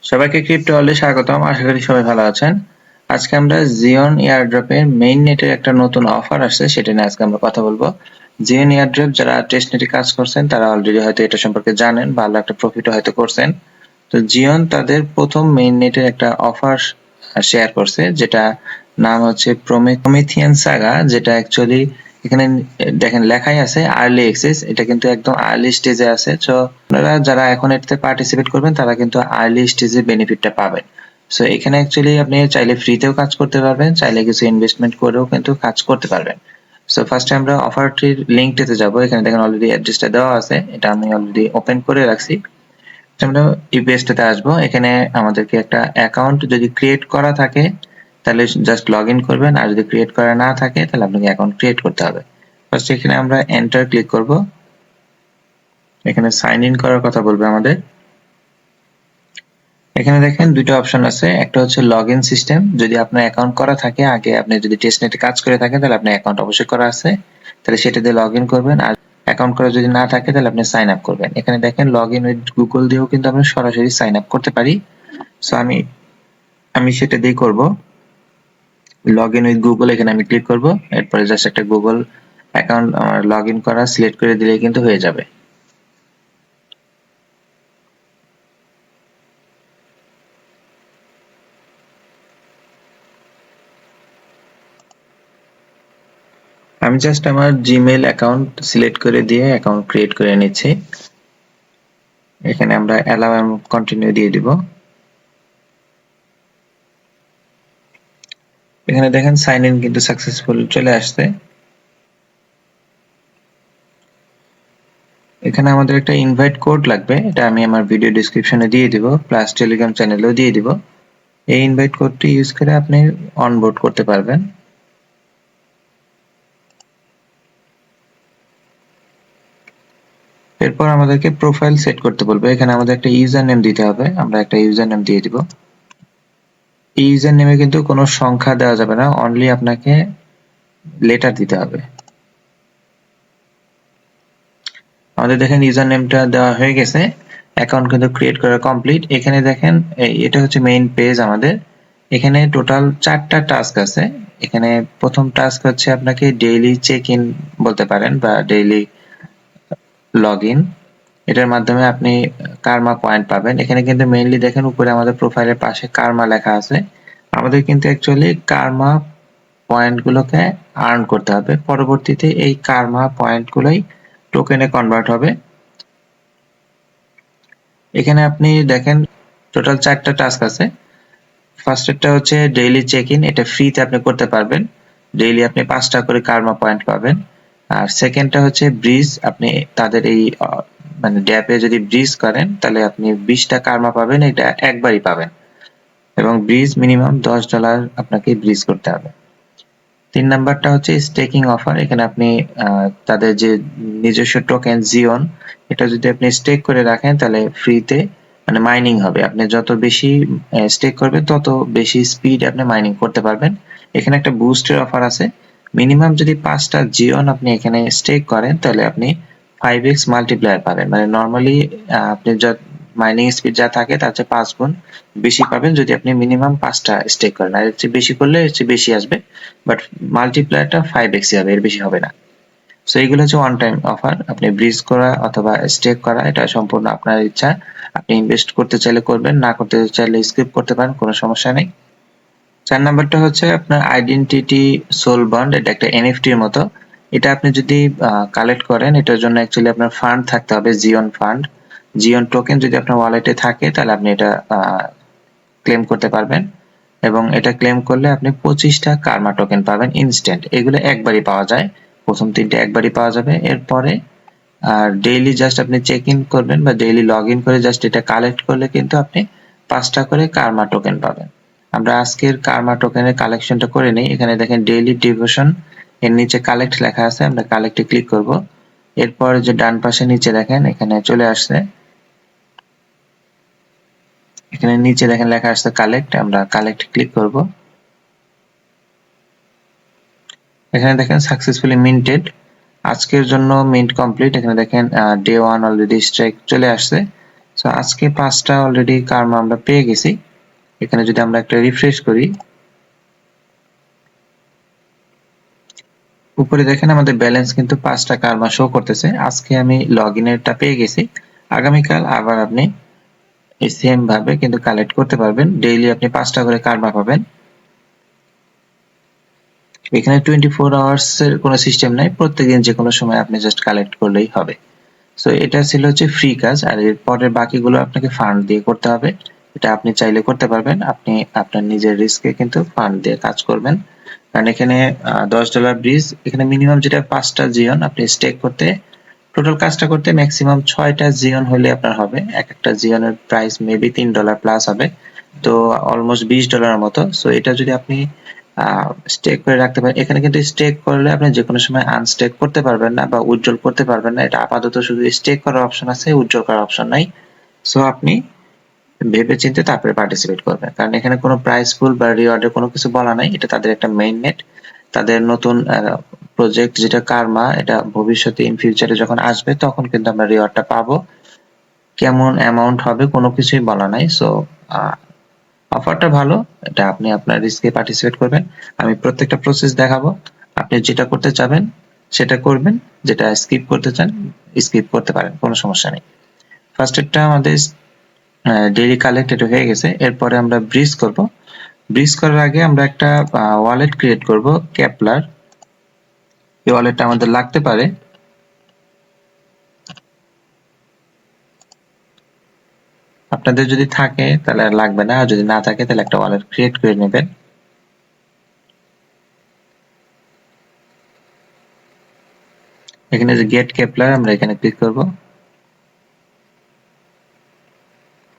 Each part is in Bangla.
সবাইকে ক্রিপ্টো ওয়ার্ল্ডে স্বাগতম। আশা করি সবাই ভালো আছেন। আজকে আমরা জিওন এয়ারড্রপের মেইন নেটের একটা নতুন অফার আসছে সেটা নিয়ে আজকে আমরা কথা বলবো। জিওন এয়ারড্রপ যারা টেস্ট নেটে কাজ করছেন তারা অলরেডি হয়তো এটা সম্পর্কে জানেন, ভালো একটা প্রফিটও হয়তো করছেন। তো জিওন তাদের প্রথম মেইন নেটের একটা অফার শেয়ার করছে, যেটা নাম হচ্ছে প্রমিথিয়ান সাগা, যেটা অ্যাকচুয়ালি এখানে দেখেন লেখাই আছে আর্লি অ্যাক্সেস। এটা কিন্তু একদম আর্লি স্টেজে আছে। সো আপনারা যারা এখন এটাতে পার্টিসিপেট করবেন তারা কিন্তু আর্লি স্টেজে বেনিফিটটা পাবেন। সো এখানে অ্যাকচুয়ালি আপনি চাইলে ফ্রিতেও কাজ করতে পারবেন, চাইলে কিছু ইনভেস্টমেন্ট করেও কিন্তু কাজ করতে পারবেন। সো ফার্স্টে আমরা অফারটির লিঙ্কটাতে যাব। এখানে দেখেন অলরেডি অ্যাড্রেসটা দেওয়া আছে, এটা আমি অলরেডি ওপেন করে রাখছি। আমরা এই পেজটাতে আসবো। এখানে আমাদেরকে একটা অ্যাকাউন্ট যদি ক্রিয়েট করা থাকে তাহলে জাস্ট লগ ইন করবেন, আর যদি ক্রিয়েট করা না থাকে তাহলে আপনাকে অ্যাকাউন্ট ক্রিয়েট করতে হবে। ফার্স্ট এখানে আমরা এন্টার ক্লিক করব। এখানে সাইন ইন করার কথা বলবে আমাদের। এখানে দেখেন দুটো অপশন আছে, একটা হচ্ছে লগ ইন সিস্টেম। যদি আপনার অ্যাকাউন্ট করা থাকে, আগে আপনি যদি টেস্টনেটে কাজ করে থাকেন তাহলে আপনার অ্যাকাউন্ট অবশ্যই করা আছে, তাহলে সেটা দিয়ে লগ ইন করবেন। আর অ্যাকাউন্ট করা যদি না থাকে তাহলে আপনি সাইন আপ করবেন। এখানে দেখেন লগ ইন উইথ গুগল দিয়েও কিন্তু আমরা সরাসরি সাইন আপ করতে পারি। সো আমি সেটা দিয়ে করব। লগ ইন উইথ গুগল এখানে আমি ক্লিক করব। এরপরে জাস্ট একটা গুগল অ্যাকাউন্ট আমার লগ ইন করা সিলেক্ট করে দিলেই কিন্তু হয়ে যাবে। আমি জাস্ট আমার জিমেইল অ্যাকাউন্ট সিলেক্ট করে দিয়ে অ্যাকাউন্ট ক্রিয়েট করে নিচ্ছি। এখানে আমরা অ্যালাউ এবং কন্টিনিউ দিয়ে দিব। এখানে দেখেন সাইন ইন কিন্তু সাকসেসফুল চলে আসছে। এখানে আমাদের একটা ইনভাইট কোড লাগবে, এটা আমি আমার ভিডিও ডেসক্রিপশনে দিয়ে দিব, প্লাস টেলিগ্রাম চ্যানেলেও দিয়ে দিব। এই ইনভাইট কোডটি ইউজ করে আপনি অনবোর্ড করতে পারবেন। এরপর আমাদেরকে প্রোফাইল সেট করতে বলবে। এখানে আমাদের একটা ইউজার নেম দিতে হবে, আমরা একটা ইউজার নেম দিয়ে দিব। এই ইউজার নেমে কিন্তু কোনো সংখ্যা দেওয়া যাবে না, অনলি আপনাকে লেটার দিতে হবে। আমাদের দেখেন ইউজার নেমটা দেওয়া হয়ে গেছে, অ্যাকাউন্ট কিন্তু ক্রিয়েট করা কমপ্লিট। এখানে দেখেন এটা হচ্ছে মেইন পেজ আমাদের। এখানে টোটাল 4টা টাস্ক আছে। এখানে প্রথম টাস্ক হচ্ছে আপনাকে ডেইলি চেক ইন বলতে পারেন বা ডেইলি লগ ইন। এটার মাধ্যমে আপনি কার্মা পয়েন্ট পাবেন। এখানে কিন্তু মেইনলি দেখেন উপরে আমাদের প্রোফাইলের পাশে কার্মা লেখা আছে। আমাদের কিন্তু অ্যাকচুয়ালি কার্মা পয়েন্ট গুলোকে আর্ন করতে হবে, পরবর্তীতে এই কার্মা পয়েন্ট গুলোই টোকেনে কনভার্ট হবে। এখানে আপনি দেখেন টোটাল 4টা টাস্ক আছে। ফার্স্টেরটা হচ্ছে ডেইলি চেক ইন, এটা ফ্রিতে আপনি করতে পারবেন, ডেইলি আপনি 5টা করে কার্মা পয়েন্ট পাবেন। আর সেকেন্ডটা হচ্ছে ব্রিজ, আপনি তাদের এই মানে ড্যাপে যদি ব্রিজ করেন তাহলে আপনি 20টা কার্মা পাবেন, এটা একবারই পাবেন, এবং ব্রিজ মিনিমাম $10 আপনাকে ব্রিজ করতে হবে। 3 নাম্বারটা হচ্ছে স্টেকিং অফার। এখানে আপনি তাদের যে নিজস্ব টোকেন জিওন, এটা যদি আপনি স্টেক করে রাখেন তাহলে ফ্রিতে মানে মাইনিং হবে। আপনি যত বেশি স্টেক করবেন তত বেশি স্পিড আপনি মাইনিং করতে পারবেন। এখানে একটা বুস্টের অফার আছে। মিনিমাম যদি 5টা জিওন আপনি এখানে স্টেক করেন তাহলে আপনি 5x মাল্টিপ্লায়ার পাবেন। মানে নরমালি আপনি মাইনিং স্পিড যা থাকে তার চেয়ে 5 গুণ বেশি পাবেন যদি আপনি মিনিমাম 5টা স্টেক করেন। আর এর চেয়ে বেশি করলে এর চেয়ে বেশি আসবে, বাট মাল্টিপ্লায়ারটা 5x হবে, এর বেশি হবে না। সো এইগুলো হচ্ছে ওয়ান টাইম অফার। আপনি ব্রিজ করা অথবা স্টেক করা এটা সম্পূর্ণ আপনার ইচ্ছা। আপনি ইনভেস্ট করতে চাইলে করবেন, না করতে চাইলে স্কিপ করতে পারেন, কোনো সমস্যা নেই। 4 নাম্বারটা হচ্ছে আপনার আইডেন্টিটি সোল বন্ড, এটা একটা এনএফটি এর মতো। এটা আপনি যদি কালেক্ট করেন, এটার জন্য অ্যাকচুয়ালি আপনার ফান্ড থাকতে হবে, জিওন ফান্ড। জিওন টোকেন যদি আপনার ওয়ালেটে থাকে তাহলে আপনি এটা ক্লেম করতে পারবেন, এবং এটা ক্লেম করলে আপনি 25টা কার্মা টোকেন পাবেন ইনস্ট্যান্ট। এগুলো একবারই পাওয়া যায়, প্রথম 3টে একবারই পাওয়া যাবে। এরপরে আর ডেইলি জাস্ট আপনি চেক ইন করবেন বা ডেইলি লগ ইন করে জাস্ট এটা কালেক্ট করলে কিন্তু আপনি 5টা করে কার্মা টোকেন পাবেন। আমরা আজকের কার্মা টোকেনের কালেকশনটা করে নিই। এখানে দেখেন ডেইলি ডিভোশন, এর নিচে কালেক্ট লেখা আছে, আমরা কালেক্টে ক্লিক করব। এরপর যে ডান পাশে নিচে দেখেন এখানে চলে আসছে, এখানে নিচে দেখেন লেখা আসছে কালেক্ট, আমরা কালেক্ট ক্লিক করব। এখানে দেখেন সাকসেসফুলি মিন্টেড, আজকের জন্য মিন্ট কমপ্লিট। এখানে দেখেন ডে 1 অলরেডি স্ট্রাইক চলে আসছে। সো আজকে 5টা অলরেডি কার্মা আমরা পেয়ে গেছি। এখানে যদি আমরা একটা রিফ্রেশ করি, উপরে দেখেন আমাদের ব্যালেন্স কিন্তু 5টা কার্মা শো করতেছে। আজকে আমি লগইনেরটা পেয়ে গেছি। আগামীকাল আবার আপনি এই সেম ভাবে কিন্তু কালেক্ট করতে পারবেন। ডেইলি আপনি 5টা করে কার্মা পাবেন। এখানে 24 আওয়ার্স এর কোনো সিস্টেম নাই, প্রত্যেকদিন যে কোনো সময় আপনি জাস্ট কালেক্ট করলেই হবে। সো এটা ছিল হচ্ছে ফ্রি কাজ, আর এর পরের বাকিগুলো আপনাকে ফান্ড দিয়ে করতে হবে। এটা আপনি চাইলে করতে পারবেন, আপনি আপনার নিজের রিস্কে কিন্তু ফান্ড দিয়ে কাজ করবেন। কারণ এখানে $10 ব্রিজ, এখানে মিনিমাম যেটা 5টা জিওন আপনি স্টেক করতে, টোটাল কাজটা করতে ম্যাক্সিমাম 6টা জিওন হলে আপনার হবে। এক একটা জিওনের প্রাইস মেবি $3 প্লাস হবে, তো অলমোস্ট $20 মতো। সো এটা যদি আপনি স্টেক করে রাখতে পারেন, এখানে কিন্তু স্টেক করলে আপনি যে কোনো সময় আনস্টেক করতে পারবেন না বা উইথড্রল করতে পারবেন না। এটা আপাতত শুধু স্টেক করার অপশন আছে, উইথড্রল করার অপশন নাই। সো আপনি ভেবে চিন্তে তারপরে পার্টিসিপেট করবেন, কারণ এখানে কোনো প্রাইস পুল বা রিওয়ার্ডের কোনো কিছু বলা নাই। এটা তাদের একটা মেইন নেট, তাদের নতুন প্রজেক্ট যেটা কার্মা, এটা ভবিষ্যতে ইন ফিউচারে যখন আসবে তখন কিন্তু আমরা রিওয়ার্ডটা পাবো। কেমন অ্যামাউন্ট হবে কোনো কিছুই বলা নাই। সো অফারটা ভালো, এটা আপনি আপনার রিস্কে পার্টিসিপেট করবেন। আমি প্রত্যেকটা প্রসেস দেখাবো, আপনি যেটা করতে চাবেন সেটা করবেন, যেটা স্কিপ করতে চান স্কিপ করতে পারেন, কোনো সমস্যা নেই। ফার্স্ট এরটা আমাদের ডেইলি কালেক্টেড হয়ে গেছে। এরপরে আমরা ব্রিজ করব। ব্রিজ করার আগে আমরা একটা ওয়ালেট ক্রিয়েট করব, কেপলার। এই ওয়ালেটটা আমাদের লাগতে পারে। আপনাদের যদি থাকে তাহলে আর লাগবে না, আর যদি না থাকে তাহলে একটা ওয়ালেট ক্রিয়েট করে নেবেন। এখানে যে গেট কেপলার, আমরা এখানে ক্লিক করব।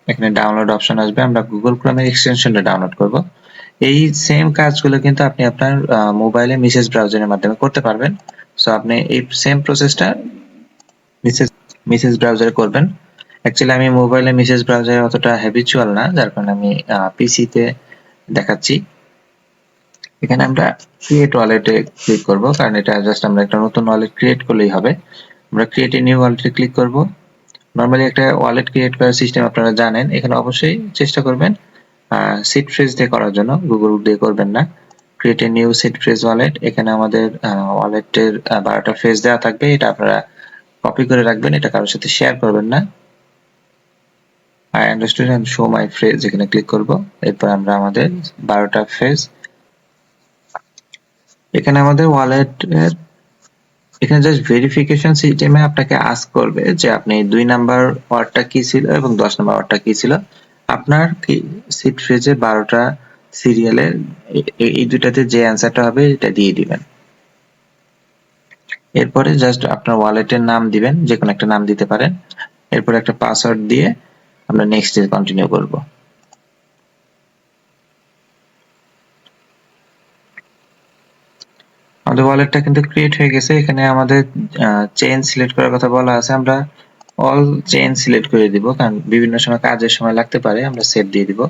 এখানে ডাউনলোড অপশন আসবে, আমরা গুগল ক্রোমের এক্সটেনশনটা ডাউনলোড করব। এই সেম কাজগুলো কিন্তু আপনি আপনার মোবাইলে মেসেজ ব্রাউজারের মাধ্যমে করতে পারবেন। সো আপনি এই সেম প্রসেসটা মেসেজ ব্রাউজারে করবেন। অ্যাকচুয়ালি আমি মোবাইলে মেসেজ ব্রাউজারে অতটা হ্যাবিচুয়াল না, যার কারণে আমি পিসিতে দেখাচ্ছি। এখানে আমরা ক্রিয়েট ওয়ালেটে ক্লিক করব, কারণ এটা জাস্ট আমরা একটা নতুন ওয়ালেট ক্রিয়েট করলেই হবে। আমরা ক্রিয়েট এ নিউ ওয়ালেটে ক্লিক করব। নরমালি একটা ওয়ালেট ক্রিয়েট করার সিস্টেম আপনারা জানেন। এখানে অবশ্যই চেষ্টা করবেন সিড ফ্রেজ দিয়ে করার জন্য, গুগল দিয়ে করবেন না। Create a new seed phrase wallet. এখানে আমাদের ওয়ালেটের 12টা ফ্রেজ দেওয়া থাকবে, এটা আপনারা কপি করে রাখবেন, এটা কারোর সাথে শেয়ার করবেন না। I understood and show my phrase, এখানে ক্লিক করব। এরপর আমরা আমাদের 12টা ফ্রেজ, এখানে আমাদের ওয়ালেটের এখানে জাস্ট ভেরিফিকেশন সিস্টেমে আপনাকে আস্ক করবে যে আপনি 2 নাম্বার ওয়ার্ডটা কি ছিল এবং 10 নাম্বার ওয়ার্ডটা কি ছিল। আপনার কি সিড ফ্রেজে 12টা সিরিয়ালের এই দুটাতে যে অ্যান্সারটা হবে এটা দিয়ে দিবেন। এরপরে জাস্ট আপনার ওয়ালেটের নাম দিবেন, যে কোনো একটা নাম দিতে পারেন। এরপর একটা পাসওয়ার্ড দিয়ে আমরা নেক্সট এ কন্টিনিউ করব। আমাদের ওয়ালেটটা কিন্তু ক্রিয়েট হয়ে গেছে। এখানে আমাদের চেইন সিলেক্ট করার কথা বলা আছে, আমরা অল চেইন সিলেক্ট করে দিব, কারণ বিভিন্ন সময় কাজের সময় লাগতে পারে। আমরা সেভ দিয়ে দিব।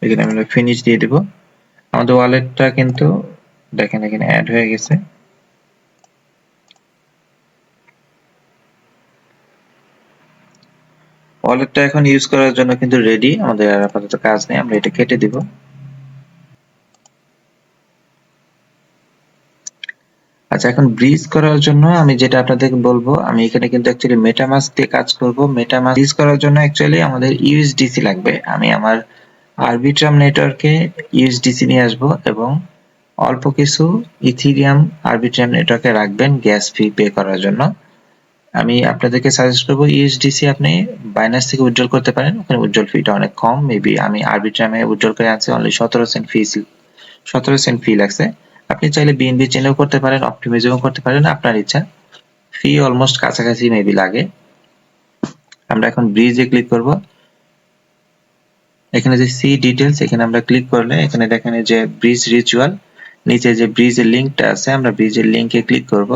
এখানে আমরা ফিনিশ দিয়ে দিব। আমাদের ওয়ালেটটা কিন্তু দেখেন এখানে অ্যাড হয়ে গেছে। ওয়ালেটটা এখন ইউজ করার জন্য কিন্তু রেডি, আমাদের আর আপাতত কাজ নেই, আমরা এটা কেটে দিব। আচ্ছা, এখন ব্রিজ করার জন্য আমি যেটা আপনাদেরকে বলবো, আমি এখানে কিন্তু অ্যাকচুয়ালি মেটামাস্ক দিয়ে কাজ করব। মেটামাস্ক ব্রিজ করার জন্য অ্যাকচুয়ালি আমাদের ইউএসডিসি লাগবে। আমি আমার আরবিট্রাম নেটওয়ার্কে ইউএসডিসি নিয়ে আসব এবং অল্প কিছু ইথিরিয়াম আরবিট্রাম নেটওয়ার্কে রাখবেন গ্যাস ফি পে করার জন্য। আমি আপনাদেরকে সাজেস্ট করবো ইউএসডিসি আপনি বাইন্যান্স থেকে উইথড্রল করতে পারেন, ওখানে উইথড্রল ফিটা অনেক কম। মেবি আমি আরবিট্রামে উইথড্রল করে আনছি, অনলি 17 সেন্ট ফি লাগছে। আপনি চাইলে বিএনবি চেনেও করতে পারেন, অপটিমিজমও করতে পারেন, আপনার ইচ্ছা। ফি অলমোস্ট কাছাকাছি মেবি লাগে। আমরা এখন ব্রিজে ক্লিক করব। এখানে যে সি ডিটেলস, এখানে আমরা ক্লিক করলে এখানে দেখেন যে ব্রিজ রিচুয়াল, নিচে যে ব্রিজের লিংকটা আছে, আমরা ব্রিজের লিংকে ক্লিক করব।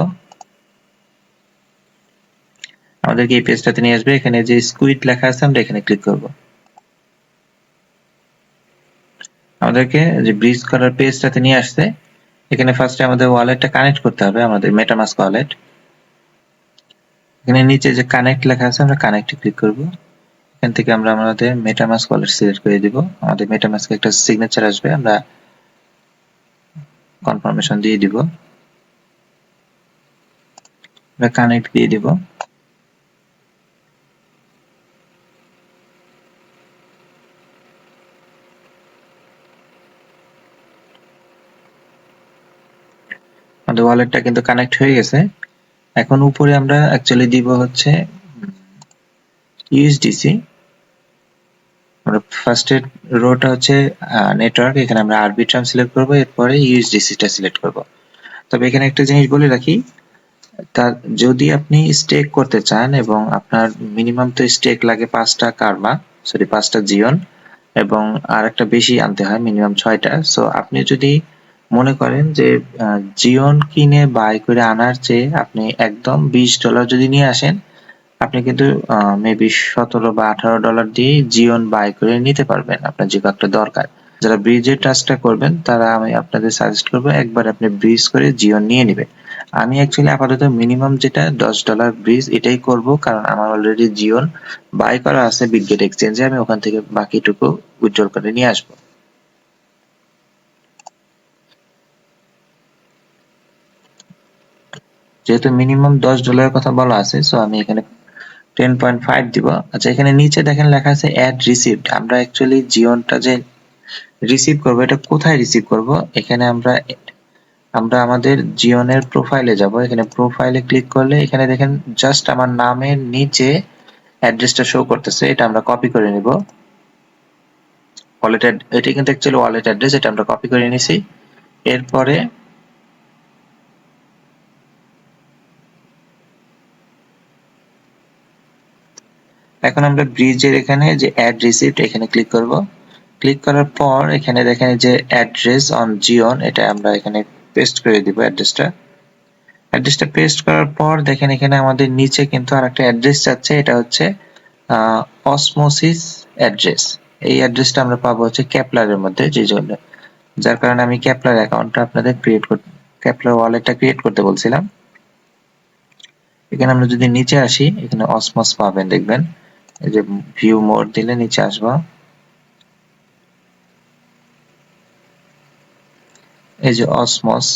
আমাদেরকে এই পেজটাতে নিয়ে আসবে। এখানে যে স্কুইড লেখা আছে, আমরা এখানে ক্লিক করব। আমাদেরকে যে ব্রিজ করার পেজটাতে নিয়ে আসছে। এখানে ফার্স্টে আমাদের ওয়ালেটটা কানেক্ট করতে হবে, আমাদের মেটামাস্ক ওয়ালেট। এখানে নিচে যে কানেক্ট লেখা আছে আমরা কানেক্টে ক্লিক করব। এখান থেকে আমরা আমাদের মেটামাস্ক ওয়ালেট সিলেক্ট করে দিব। আমাদের মেটামাস্কে একটা সিগনেচার আসবে, আমরা কনফার্মেশন দিয়ে দিব, আমরা কানেক্ট দিয়ে দিব। আমাদের ওয়ালেটটা কিন্তু কানেক্ট হয়ে গেছে। এখন উপরে আমরা অ্যাকচুয়ালি দিব হচ্ছে ইউএসডিসি। আমরা ফার্স্টের রোটা হচ্ছে নেটওয়ার্ক, এখানে আমরা আরবিট্রাম সিলেক্ট করব, এরপরে ইউএসডিসিটা সিলেক্ট করব। তবে এখানে একটা জিনিস বলে রাখি, তা যদি আপনি স্টেক করতে চান এবং আপনার মিনিমাম তো স্টেক লাগে 5টা কার্মা, সরি 5টা জিওন, এবং আর একটা বেশি আনতে হয়, মিনিমাম 6টা। সো আপনি যদি মনে করেন যে জিওন কিনে বাই করে আনার চেয়ে আপনি একদম $20 যদি নিয়ে আসেন, আপনি কিন্তু মেবি $17 বা $18 দিয়ে জিওন বাই করে নিতে পারবেন আপনার যে কয়েকটা দরকার। যারা ব্রিজের টাচটা করবেন তারা আমি আপনাদের সাজেস্ট করবো একবার আপনি ব্রিজ করে জিওন নিয়ে নেবেন। আমি অ্যাকচুয়ালি আপাতত মিনিমাম যেটা $10 ব্রিজ এটাই করব, কারণ আমার অলরেডি জিওন বাই করা আছে বিটগেট এক্সচেঞ্জে, আমি ওখান থেকে বাকিটুকু উইথড্রল করে নিয়ে আসবো। যেহেতু মিনিমাম $10 কথা বলা আছে, সো আমি এখানে 10.5 দিব। আচ্ছা, এখানে নিচে দেখেন লেখা আছে অ্যাড রিসিভড। আমরা অ্যাকচুয়ালি জিওনটা যে রিসিভ করব, এটা কোথায় রিসিভ করব? এখানে আমরা আমাদের জিওনের প্রোফাইলে যাব। এখানে প্রোফাইলে ক্লিক করলে এখানে দেখেন জাস্ট আমার নামের নিচে অ্যাড্রেসটা শো করতেছে, এটা আমরা কপি করে নিব। ওয়ালেট, এটা কিন্তু অ্যাকচুয়ালি ওয়ালেট অ্যাড্রেস, এটা আমরা কপি করে নিছি। এরপরে এখন আমরা ব্রিজের এখানে যে অ্যাড রিসিপ্ট এখানে ক্লিক করব। ক্লিক করার পর এখানে দেখেন যে অ্যাড্রেস অন জিওন, এটা আমরা এখানে পেস্ট করে দিব অ্যাড্রেসটা। অ্যাড্রেসটা পেস্ট করার পর দেখেন এখানে আমাদের নিচে কিন্তু আরেকটা অ্যাড্রেস যাচ্ছে, এটা হচ্ছে অসমোসিস অ্যাড্রেস। এই অ্যাড্রেসটা আমরা পাবো হচ্ছে কেপলারের মধ্যে, যে জন্য যার কারণে আমি কেপলার অ্যাকাউন্টটা আপনাদের কেপলার ওয়ালেটটা ক্রিয়েট করতে বলছিলাম। এখানে আমরা যদি নিচে আসি, এখানে অসমোস পাবেন, দেখবেন এই যে ভিউ মোড দিলে নিচে আসবো, এই যে অসমোস,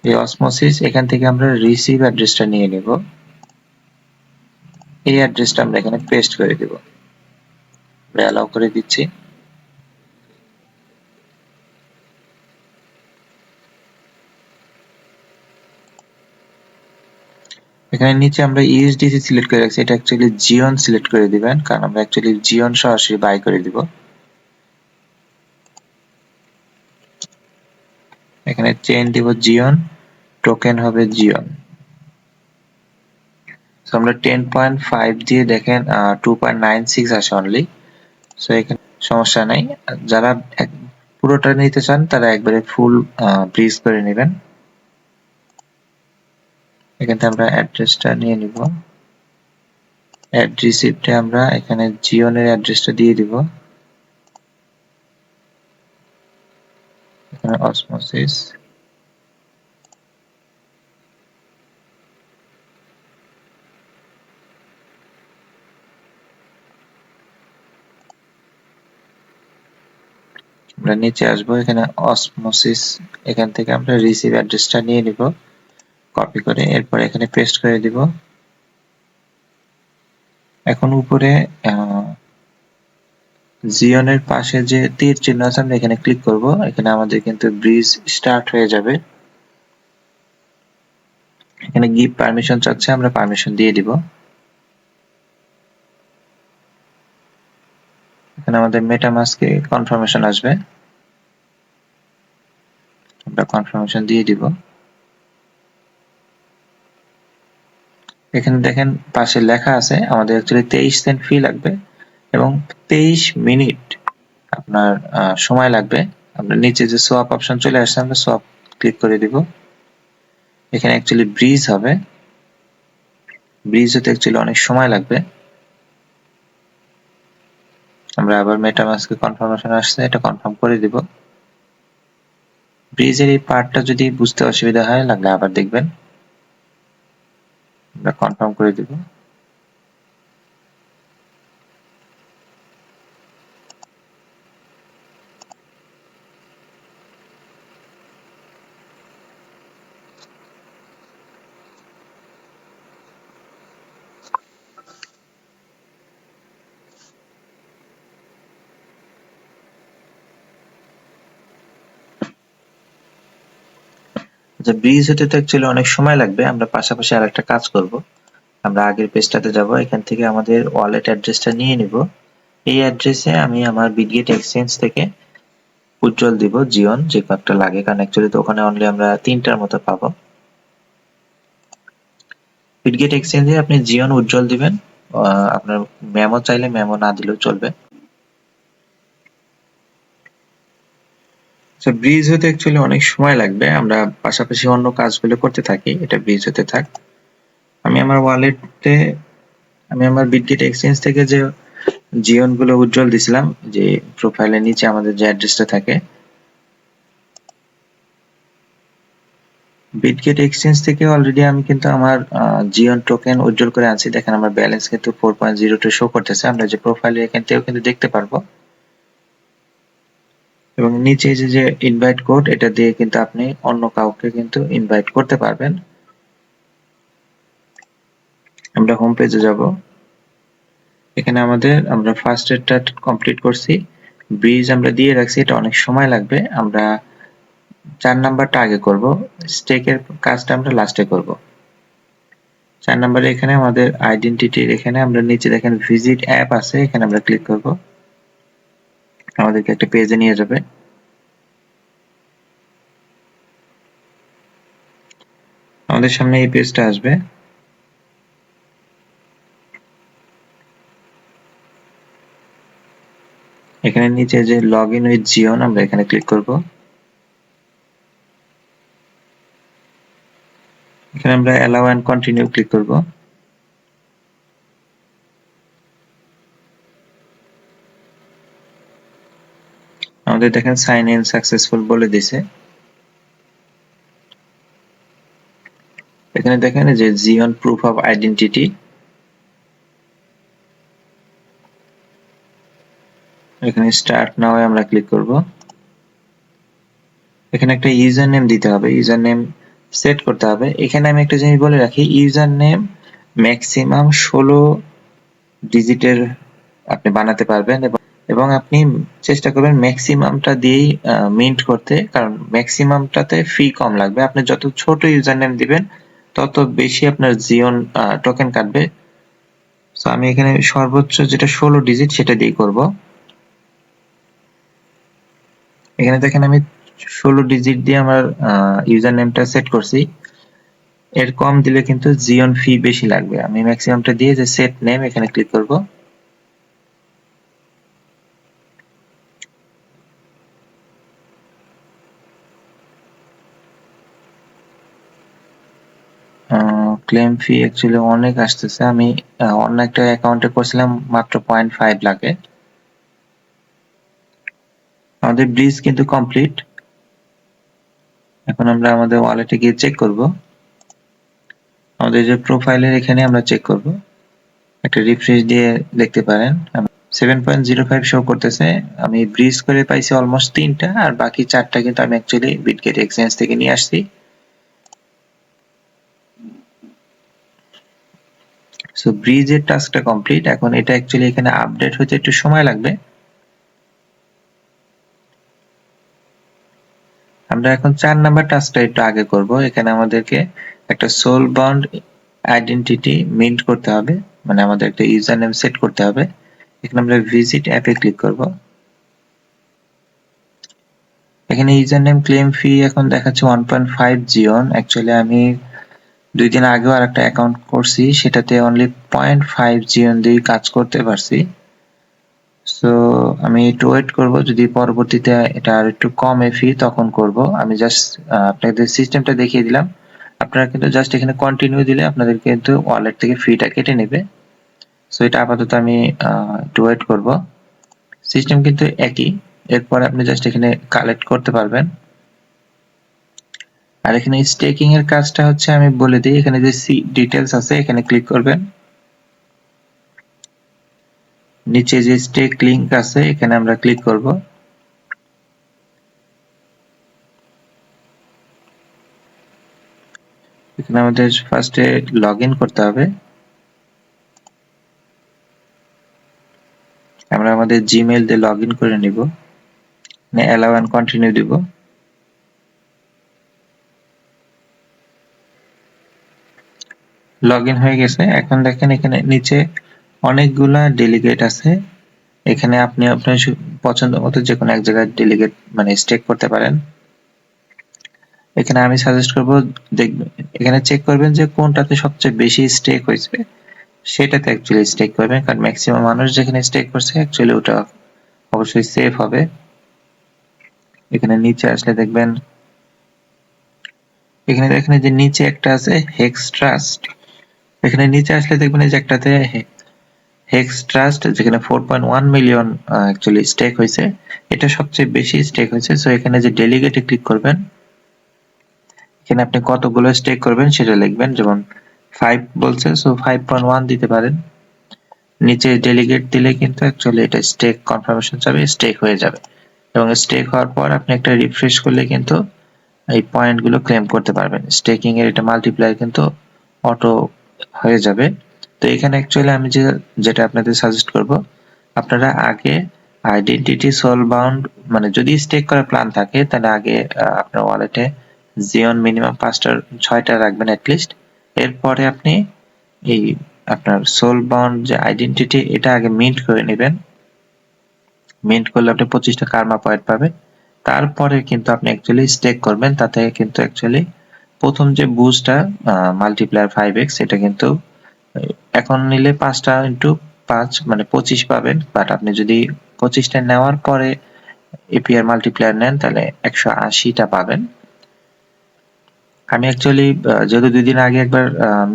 এই অসমোসিস, এখান থেকে আমরা রিসিভ অ্যাড্রেসটা নিয়ে নিব। এই অ্যাড্রেসটা আমরা এখানে পেস্ট করে দিব, অ্যালাউ করে দিচ্ছি। এখানে নিচে আমরা ইউএসডিসি সিলেক্ট করে রাখছি, এটা অ্যাকচুয়ালি জিওন সিলেক্ট করে দিবেন, কারণ আমরা অ্যাকচুয়ালি জিওন সরাসরি বাই করে দিব। এখানে চেইন দিব জিওন, টোকেন হবে জিওন। সো আমরা 10.5 দিয়ে দেখেন 2.96 আসে অনলি। সো এখানে সমস্যা নাই, যারা পুরোটা নিতে চান তারা একবারে ফুল ব্রিজ করে নেবেন। এখান থেকে আমরা অ্যাড্রেসটা নিয়ে নিব, অ্যাড রিসিপ্টে আমরা এখানে জিওনের অ্যাড্রেসটা দিয়ে দিব, এখানে অসমোসিস। আমরা নিচে আসবো, এখানে অসমোসিস, এখান থেকে আমরা রিসিভ অ্যাড্রেসটা নিয়ে নিব কপি করে, এরপর এখানে পেস্ট করে দিব। এখন উপরে জিওনের পাশে যে তীর চিহ্ন আছে আমরা এখানে ক্লিক করব, এখানে আমাদের কিন্তু ব্রিজ স্টার্ট হয়ে যাবে। এখানে গিভ পারমিশন চাচ্ছে, আমরা পারমিশন দিয়ে দিব। এখানে আমাদের মেটামাস্কে কনফার্মেশন আসবে, আমরা কনফার্মেশন দিয়ে দিব। এখানে দেখেন পাশে লেখা আছে আমাদের অ্যাকচুয়ালি 23 সেন্ট ফি লাগবে এবং 23 মিনিট আপনার সময় লাগবে। আমরা নিচে যে সোয়াপ অপশন চলে আসছে, আমরা সোয়াপ ক্লিক করে দিব। এখানে অ্যাকচুয়ালি ব্রিজ হবে, ব্রিজ হতে অ্যাকচুয়ালি অনেক সময় লাগবে। আমরা আবার মেটামাস্কে কনফার্মেশন আসছে, এটা কনফার্ম করে দিব। ব্রিজের এই পার্টটা যদি বুঝতে অসুবিধা হয় লাগলে আবার দেখবেন। আমরা কনফার্ম করে দিব। আচ্ছা, ব্রিজ হতে তো অ্যাকচুয়ালি অনেক সময় লাগবে। আমরা পাশাপাশি আরেকটা কাজ করব। আমরা আগের পেজটাতে যাব, এখান থেকে আমাদের ওয়ালেট অ্যাড্রেসটা নিয়ে নিব। এই অ্যাড্রেসে আমি আমার বিটগেট এক্সচেঞ্জ থেকে উজ্জ্বল দিব জিওন যে কয়েকটা লাগে, কারণ অ্যাকচুয়ালি তো ওখানে অনলি আমরা 3টার মতো পাবো। বিটগেট এক্সচেঞ্জে আপনি জিওন উজ্জ্বল দিবেন। আপনার মেমো চাইলে মেমো না দিলেও চলবে। আচ্ছা, ব্রিজ হতে অ্যাকচুয়ালি অনেক সময় লাগবে। আমরা পাশাপাশি অন্য কাজগুলো করতে থাকি, এটা ব্রিজ হতে থাক। আমি আমার বিটগেট এক্সচেঞ্জ থেকে যে জিওন গুলো উজ্জ্বল দিছিলাম, যে প্রোফাইলের নিচে আমাদের যে অ্যাড্রেসটা থাকে, বিটগেট এক্সচেঞ্জ থেকে অলরেডি আমি কিন্তু আমার জিওন টোকেন উজ্জ্বল করে আনছি। দেখেন আমার ব্যালেন্স কিন্তু 4.02 শো করতেছে। আমরা যে প্রোফাইলে এখান থেকেও কিন্তু দেখতে পারবো। এবং নিচে যে ইনভাইট কোড, এটা দিয়ে কিন্তু আপনি অন্য কাউকে কিন্তু ইনভাইট করতে পারবেন। আমরা হোম পেজে যাব। এখানে আমরা ফার্স্ট এডটা কমপ্লিট করছি। ব্রিজ আমরা দিয়ে রাখছি, এটা অনেক সময় লাগবে। আমরা 4 নাম্বারটা আগে করব, স্টেকের কাজটা আমরা লাস্টে করব। 4 নাম্বারে এখানে আমাদের আইডেন্টিটির এখানে আমরা নিচে দেখেন ভিজিট অ্যাপ আছে, এখানে আমরা ক্লিক করব। আমাদেরকে একটা পেজে নিয়ে যাবে। আমাদের সামনে এই পেজটা আসবে। এখানে নিচে যে লগ ইন উইথ জিওন, আমরা এখানে ক্লিক করব। এখানে আমরা অ্যালাউ এন্ড কন্টিনিউ ক্লিক করব। আমাদের দেখেন সাইন ইন সাকসেসফুল বলে দিছে। এখানে দেখেন যে জিওন প্রুফ অফ আইডেন্টিটি, এখানে স্টার্ট নাও আমরা ক্লিক করব। এখানে একটা ইউজার নেম দিতে হবে, ইউজার নেম সেট করতে হবে। এখানে আমি একটা জিনিস বলে রাখি, ইউজার নেম ম্যাক্সিমাম 16 ডিজিটের আপনি বানাতে পারবেন, এবং আপনি চেষ্টা করবেন ম্যাক্সিমামটা দিয়েই মিন্ট করতে, কারণ ম্যাক্সিমামটাতে ফি কম লাগবে। আপনি যত ছোট ইউজার নেম দিবেন তত বেশি আপনার জিওন টোকেন কাটবে। সো আমি এখানে সর্বোচ্চ যেটা 16 ডিজিট সেটা দিয়ে করব। এখানে দেখেন আমি 16 ডিজিট দিয়ে আমার ইউজার নেমটা সেট করছি। এর কম দিলে কিন্তু জিওন ফি বেশি লাগবে। আমি ম্যাক্সিমামটা দিয়ে যে সেট নেম এখানে ক্লিক করব। ক্লেম ফি অ্যাকচুয়ালি অনেক আসতেছে। আমি অন্য একটা অ্যাকাউন্টে করছিলাম, মাত্র 0.5 লাগে। আমাদের ব্রিজ কিন্তু কমপ্লিট। এখন আমরা আমাদের ওয়ালেটে গিয়ে চেক করব। আমাদের যে প্রোফাইলের এখানে আমরা চেক করব, একটা রিফ্রেশ দিয়ে দেখতে পারেন 7.05 শো করতেছে। আমি ব্রিজ করে পাইছি অলমোস্ট 3টা, আর বাকি 4টা কিন্তু আমি অ্যাকচুয়ালি বিটগেট এক্সচেঞ্জ থেকে নিয়ে আসছি। সো ব্রিজের টাস্কটা কমপ্লিট। এখন এটা অ্যাকচুয়ালি এখানে আপডেট হতে একটু সময় লাগবে। আমরা এখন 4 নাম্বার টাস্কটা একটু আগে করব। এখানে আমাদেরকে একটা সোল বন্ড আইডেন্টিটি মিন্ট করতে হবে, মানে আমাদের একটা ইউজার নেম সেট করতে হবে। এখানে আমরা ভিজিট অ্যাপে ক্লিক করব। এখানে ইউজার নেম ক্লেম ফি এখন দেখাচ্ছে 1.5 জিওন। অ্যাকচুয়ালি আমি 2 দিন আগেও আরেকটা অ্যাকাউন্ট করছি, সেটাতে অনলি 0.5 জিওন দিয়ে কাজ করতে পারছি। সো আমি একটু ওয়েট করব, যদি পরবর্তীতে এটা আর একটু কমে ফি তখন করব। আমি জাস্ট আপনাদের সিস্টেমটা দেখিয়ে দিলাম। আপনারা কিন্তু জাস্ট এখানে কন্টিনিউ দিলে আপনাদের কিন্তু ওয়ালেট থেকে ফিটা কেটে নেবে। সো এটা আপাতত আমি একটু ওয়েট করব। সিস্টেম কিন্তু একই, এরপর আপনি জাস্ট এখানে কালেক্ট করতে পারবেন। আর এখানে স্টেকিং এর কাজটা হচ্ছে আমি বলে দিই, এখানে যে সি ডিটেইলস আছে এখানে ক্লিক করবেন, নিচে যে স্টেক লিংক আছে এখানে আমরা ক্লিক করব। এখানে আমাদের ফার্স্টে লগইন করতে হবে। আমরা আমাদের জিমেইল দিয়ে লগইন করে নিব, অ্যালাউ এন্ড কন্টিনিউ দিব। লগইন হয়ে গেছে। এখন দেখেন এখানে নিচে অনেকগুলা ডেলিগেট আছে, এখানে আপনি আপনার পছন্দ মতো যে কোনো এক জায়গায় ডেলিগেট মানে স্টেক করতে পারেন। এখানে আমি সাজেস্ট করব, দেখবেন এখানে চেক করবেন যে কোনটাতে সবচেয়ে বেশি স্টেক হয়েছে সেটাতে অ্যাকচুয়ালি স্টেক করবেন, কারণ ম্যাক্সিমাম মানুষ যেখানে স্টেক করছে অ্যাকচুয়ালি ওটা অবশ্যই সেফ হবে। এখানে নিচে আসলে দেখবেন, এখানে দেখেন যে নিচে একটা আছে হেক্স ট্রাস্ট, এখানে নিচে আসলে দেখবেন যে একটাতে হেক্স ট্রাস্ট যেখানে 4.1 মিলিয়ন অ্যাকচুয়ালি স্টেক হয়েছে, এটা সবচেয়ে বেশি স্টেক হয়েছে। সো এখানে যে ডেলিগেটে ক্লিক করবেন, এখানে আপনি কতগুলো স্টেক করবেন সেটা লিখবেন, যেমন 5 বলছে, সো 5.1 দিতে পারেন। নিচে ডেলিগেট দিলে কিন্তু অ্যাকচুয়ালি এটা স্টেক কনফার্মেশন যাবে, স্টেক হয়ে যাবে, এবং স্টেক হওয়ার পর আপনি একটা রিফ্রেশ করলে কিন্তু এই পয়েন্টগুলো ক্লেম করতে পারবেন। স্টেকিং এর এটা মাল্টিপ্লায়ার কিন্তু অটো হয়ে যাবে। তো এখানে অ্যাকচুয়ালি আমি যেটা আপনাদের সাজেস্ট করব, আপনারা আগে আইডেন্টিটি সোল বাউন্ড মানে যদি স্টেক করার প্ল্যান থাকে তাহলে আগে আপনার ওয়ালেটে জিওন মিনিমাম 6টা রাখবেন অ্যাটলিস্ট। এরপরে আপনি এই আপনার সোল বাউন্ড যে আইডেন্টিটি এটা আগে মিন্ট করে নেবেন। মিন্ট করলে আপনি 25টা কার্মা পয়েন্ট পাবেন। তারপরে কিন্তু আপনি অ্যাকচুয়ালি স্টেক করবেন, তাতে কিন্তু অ্যাকচুয়ালি প্রথম যে বুস্টটা মাল্টিপ্লায়ার 5x এটা কিন্তু এখন নিলে 5টা ইনটু 5 মানে 25 পাবেন, বাট আপনি যদি 25টা নেওয়ার পরে এপিআর মাল্টিপ্লায়ার নেন তাহলে 180টা পাবেন। আমি অ্যাকচুয়ালি যেহেতু 2 দিন আগে একবার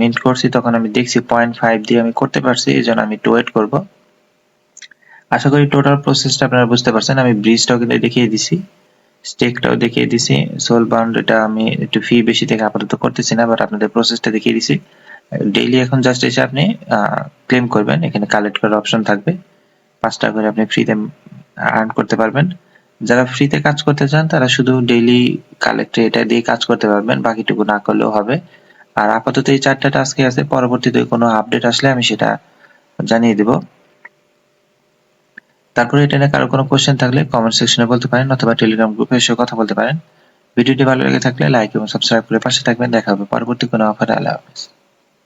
মিন্ট করছি তখন আমি দেখছি 0.5 দিয়ে আমি করতে পারছি, এই জন্য আমি একটু ওয়েট করব। আশা করি টোটাল প্রসেসটা আপনারা বুঝতে পারছেন। আমি ব্রিজটাও কিন্তু দেখিয়ে দিছি, স্টেকটাও দেখিয়ে দিছি, সোল বাউন্ড এটা আমি একটু ফি বেশি থেকে আপাতত করতেছি না, বাট আপনাদের প্রসেসটা দেখিয়ে দিছি। ডেইলি এখন জাস্ট এসে আপনি ক্লেম করবেন, এখানে কালেক্ট করার অপশন থাকবে, 5 টাকা করে আপনি ফ্রিতে আর্ন করতে পারবেন। যারা ফ্রিতে কাজ করতে চান তারা শুধু ডেইলি কালেক্টে এটা দিয়ে কাজ করতে পারবেন, বাকিটুকু না করলেও হবে। আর আপাতত এই 4টা টাস্কে আছে, পরবর্তীতে কোনো আপডেট আসলে আমি সেটা জানিয়ে দেব। তারপরে এটা নিয়ে কারো কোনো কোশ্চেন থাকলে কমেন্ট সেকশনে বলতে পারেন, অথবা টেলিগ্রাম গ্রুপে এসে কথা বলতে পারেন। ভিডিওটি ভালো লেগে থাকলে লাইক এবং সাবস্ক্রাইব করে পাশে থাকবেন। দেখা হবে পরবর্তী কোনো অফারে। আল্লাহ হাফেজ।